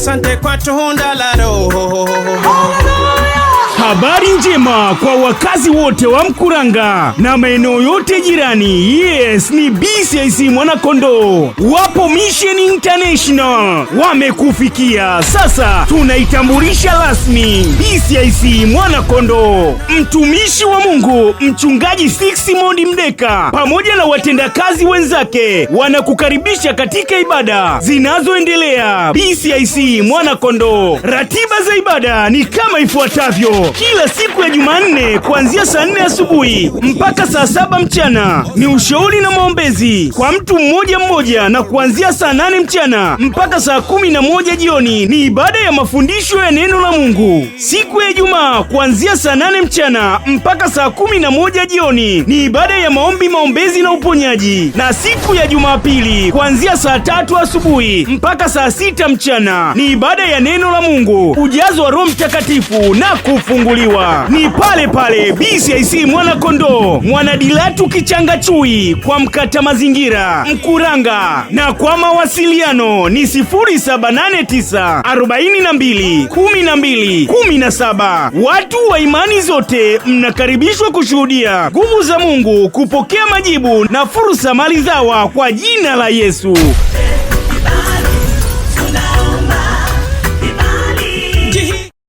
asante kwa tunda la Roho. Habari njema kwa wakazi wote wa Mkuranga na maeneo yote jirani. Yes, ni BCIC Mwanakondoo. Wapo Mission International wamekufikia. Sasa tunaitambulisha rasmi BCIC Mwanakondoo. Mtumishi wa Mungu Mchungaji Sixmond Mdeka pamoja na watendakazi wenzake wanakukaribisha katika ibada zinazoendelea BCIC Mwanakondoo. Ratiba za ibada ni kama ifuatavyo. Kila siku ya Jumanne kuanzia saa 4 asubuhi mpaka saa 7 mchana ni ushauri na maombezi kwa mtu mmoja mmoja, na kuanzia saa 8 mchana mpaka saa 11 jioni ni ibada ya mafundisho ya neno la Mungu. Siku ya Ijumaa kuanzia saa 8 mchana mpaka saa 11 jioni ni ibada ya maombezi na uponyaji, na siku ya Jumapili kuanzia saa 3 asubuhi mpaka saa 6 mchana ni ibada ya neno la Mungu, ujazo wa Roho Mtakatifu na kufunguliwa. Ni pale pale BCIC Mwanakondoo, Mwanadilatu Kichangachui kwa Mkata Mazingira, Mkuranga, na kwa mawasiliano ni 0789 42 12 17. Watu wa imani zote mnakaribishwa kushuhudia nguvu za Mungu, kupokea majibu na fursa malizawa kwa jina la Yesu.